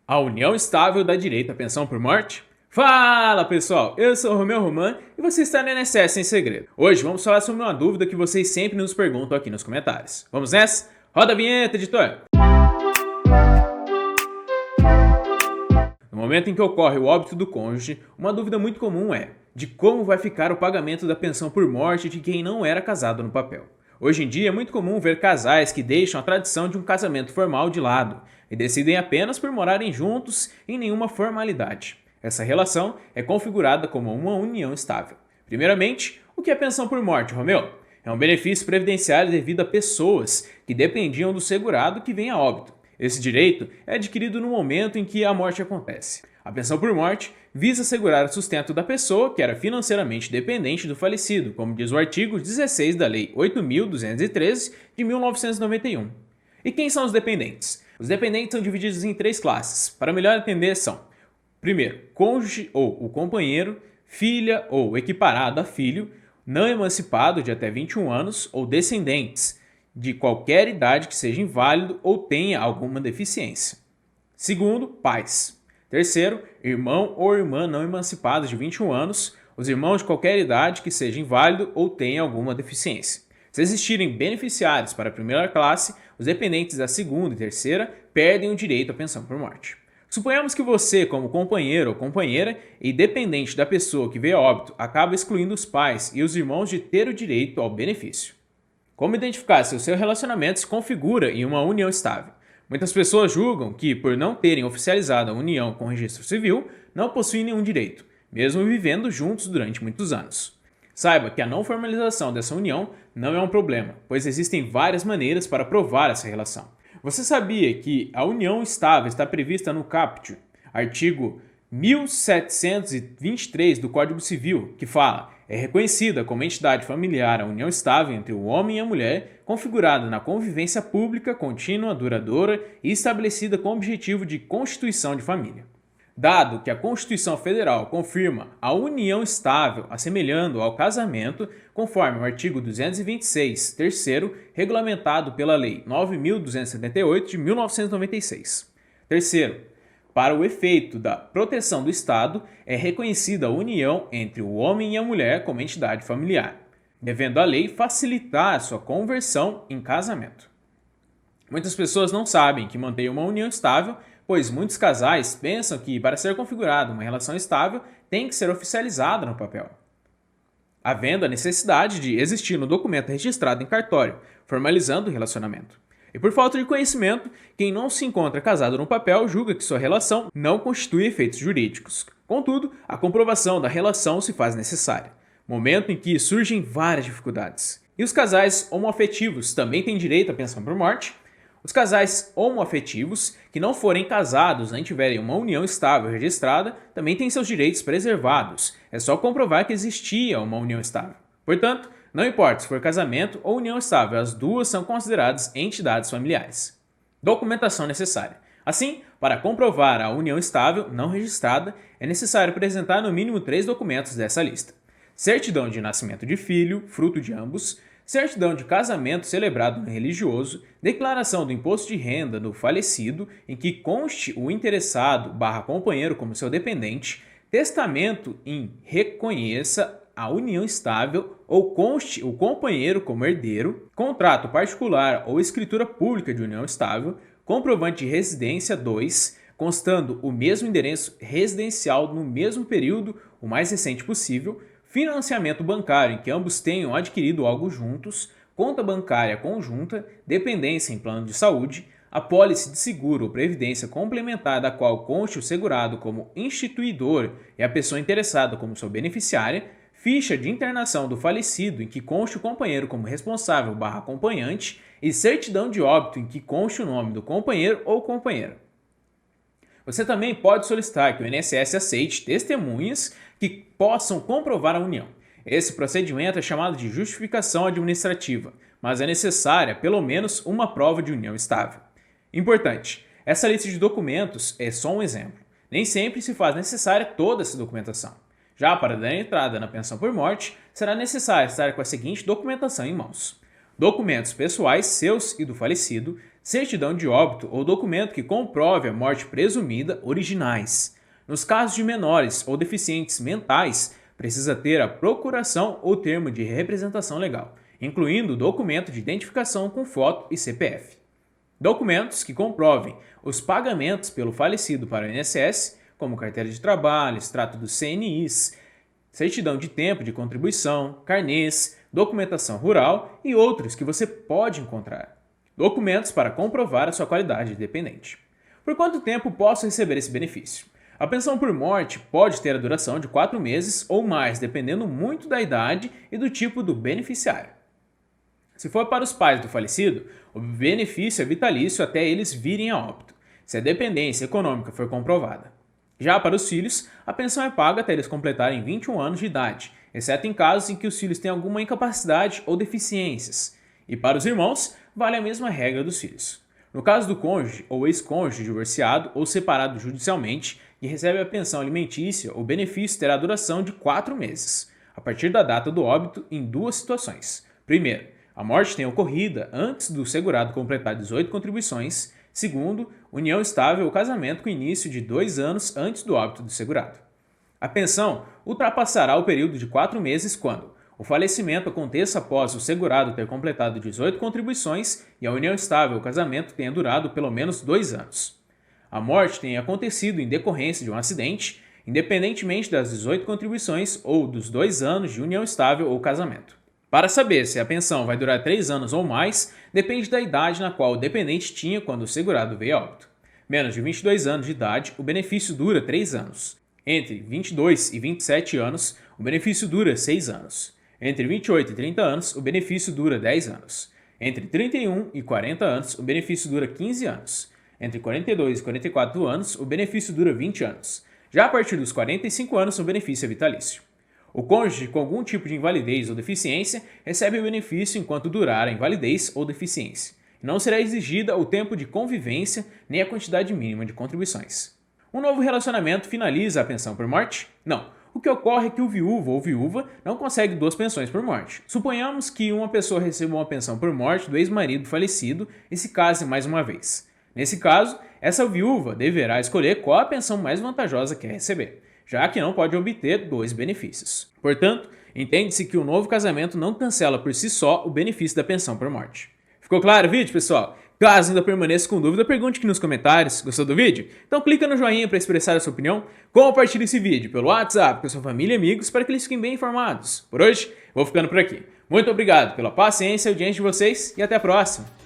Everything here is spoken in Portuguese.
A união estável dá direito à pensão por morte? Fala pessoal, eu sou o Romeu Roman e você está no INSS Sem Segredo. Hoje vamos falar sobre uma dúvida que vocês sempre nos perguntam aqui nos comentários. Vamos nessa? Roda a vinheta, editor! No momento em que ocorre o óbito do cônjuge, uma dúvida muito comum é de como vai ficar o pagamento da pensão por morte de quem não era casado no papel. Hoje em dia é muito comum ver casais que deixam a tradição de um casamento formal de lado e decidem apenas por morarem juntos em nenhuma formalidade. Essa relação é configurada como uma união estável. Primeiramente, o que é pensão por morte, Romeu? É um benefício previdenciário devido a pessoas que dependiam do segurado que vem a óbito. Esse direito é adquirido no momento em que a morte acontece. A pensão por morte visa assegurar o sustento da pessoa que era financeiramente dependente do falecido, como diz o artigo 16 da Lei 8.213 de 1991. E quem são os dependentes? Os dependentes são divididos em três classes. Para melhor entender são: primeiro, cônjuge ou o companheiro, filha ou equiparado a filho, não emancipado de até 21 anos ou descendentes de qualquer idade que seja inválido ou tenha alguma deficiência. Segundo, pais. Terceiro, irmão ou irmã não emancipados de 21 anos, os irmãos de qualquer idade que seja inválido ou tenha alguma deficiência. Se existirem beneficiários para a primeira classe, os dependentes da segunda e terceira perdem o direito à pensão por morte. Suponhamos que você, como companheiro ou companheira e dependente da pessoa que veio a óbito, acaba excluindo os pais e os irmãos de ter o direito ao benefício. Como identificar se o seu relacionamento se configura em uma união estável? Muitas pessoas julgam que, por não terem oficializado a união com o registro civil, não possuem nenhum direito, mesmo vivendo juntos durante muitos anos. Saiba que a não formalização dessa união não é um problema, pois existem várias maneiras para provar essa relação. Você sabia que a união estável está prevista no caput, artigo 1723 do Código Civil, que fala: é reconhecida como entidade familiar a união estável entre o homem e a mulher, configurada na convivência pública, contínua, duradoura e estabelecida com o objetivo de constituição de família. Dado que a Constituição Federal confirma a união estável assemelhando ao casamento, conforme o artigo 226, terceiro, regulamentado pela Lei 9.278 de 1996. Terceiro, para o efeito da proteção do Estado, é reconhecida a união entre o homem e a mulher como entidade familiar, devendo a lei facilitar sua conversão em casamento. Muitas pessoas não sabem que mantêm uma união estável, pois muitos casais pensam que, para ser configurada uma relação estável, tem que ser oficializada no papel, havendo a necessidade de existir no documento registrado em cartório, formalizando o relacionamento. E por falta de conhecimento, quem não se encontra casado no papel julga que sua relação não constitui efeitos jurídicos. Contudo, a comprovação da relação se faz necessária, momento em que surgem várias dificuldades. E os casais homoafetivos também têm direito à pensão por morte? Os casais homoafetivos que não forem casados nem tiverem uma união estável registrada também têm seus direitos preservados. É só comprovar que existia uma união estável. Portanto, não importa se for casamento ou união estável, as duas são consideradas entidades familiares. Documentação necessária. Assim, para comprovar a união estável não registrada, é necessário apresentar no mínimo 3 documentos dessa lista: certidão de nascimento de filho, fruto de ambos, certidão de casamento celebrado no religioso, declaração do imposto de renda do falecido, em que conste o interessado/companheiro como seu dependente, testamento em reconheça a união estável ou conste o companheiro como herdeiro, contrato particular ou escritura pública de união estável, comprovante de residência 2, constando o mesmo endereço residencial no mesmo período, o mais recente possível, financiamento bancário em que ambos tenham adquirido algo juntos, conta bancária conjunta, dependência em plano de saúde, apólice de seguro ou previdência complementar da qual conste o segurado como instituidor e a pessoa interessada como sua beneficiária, ficha de internação do falecido em que conste o companheiro como responsável/acompanhante e certidão de óbito em que conste o nome do companheiro ou companheira. Você também pode solicitar que o INSS aceite testemunhas que possam comprovar a união. Esse procedimento é chamado de justificação administrativa, mas é necessária pelo menos uma prova de união estável. Importante, essa lista de documentos é só um exemplo. Nem sempre se faz necessária toda essa documentação. Já para dar entrada na pensão por morte, será necessário estar com a seguinte documentação em mãos: documentos pessoais seus e do falecido, certidão de óbito ou documento que comprove a morte presumida originais. Nos casos de menores ou deficientes mentais, precisa ter a procuração ou termo de representação legal, incluindo documento de identificação com foto e CPF. Documentos que comprovem os pagamentos pelo falecido para o INSS, como carteira de trabalho, extrato dos CNIs, certidão de tempo de contribuição, carnês, documentação rural e outros que você pode encontrar. Documentos para comprovar a sua qualidade de dependente. Por quanto tempo posso receber esse benefício? A pensão por morte pode ter a duração de 4 meses ou mais, dependendo muito da idade e do tipo do beneficiário. Se for para os pais do falecido, o benefício é vitalício até eles virem a óbito, se a dependência econômica for comprovada. Já para os filhos, a pensão é paga até eles completarem 21 anos de idade, exceto em casos em que os filhos têm alguma incapacidade ou deficiências. E para os irmãos, vale a mesma regra dos filhos. No caso do cônjuge ou ex-cônjuge divorciado ou separado judicialmente que recebe a pensão alimentícia, o benefício terá duração de 4 meses, a partir da data do óbito, em 2 situações. Primeiro, a morte tenha ocorrido antes do segurado completar 18 contribuições. Segundo, união estável ou casamento com início de 2 anos antes do óbito do segurado. A pensão ultrapassará o período de 4 meses quando o falecimento aconteça após o segurado ter completado 18 contribuições e a união estável ou casamento tenha durado pelo menos 2 anos. A morte tenha acontecido em decorrência de um acidente, independentemente das 18 contribuições ou dos 2 anos de união estável ou casamento. Para saber se a pensão vai durar 3 anos ou mais, depende da idade na qual o dependente tinha quando o segurado veio a óbito. Menos de 22 anos de idade, o benefício dura 3 anos. Entre 22 e 27 anos, o benefício dura 6 anos. Entre 28 e 30 anos, o benefício dura 10 anos. Entre 31 e 40 anos, o benefício dura 15 anos. Entre 42 e 44 anos, o benefício dura 20 anos. Já a partir dos 45 anos, o benefício é vitalício. O cônjuge com algum tipo de invalidez ou deficiência recebe o benefício enquanto durar a invalidez ou deficiência. Não será exigida o tempo de convivência nem a quantidade mínima de contribuições. Um novo relacionamento finaliza a pensão por morte? Não. O que ocorre é que o viúvo ou viúva não consegue 2 pensões por morte. Suponhamos que uma pessoa receba uma pensão por morte do ex-marido falecido e se case mais uma vez. Nesse caso, essa viúva deverá escolher qual a pensão mais vantajosa quer receber, já que não pode obter 2 benefícios. Portanto, entende-se que o novo casamento não cancela por si só o benefício da pensão por morte. Ficou claro o vídeo, pessoal? Caso ainda permaneça com dúvida, pergunte aqui nos comentários. Gostou do vídeo? Então clica no joinha para expressar a sua opinião. Compartilhe esse vídeo pelo WhatsApp com sua família e amigos para que eles fiquem bem informados. Por hoje, vou ficando por aqui. Muito obrigado pela paciência e audiência de vocês e até a próxima!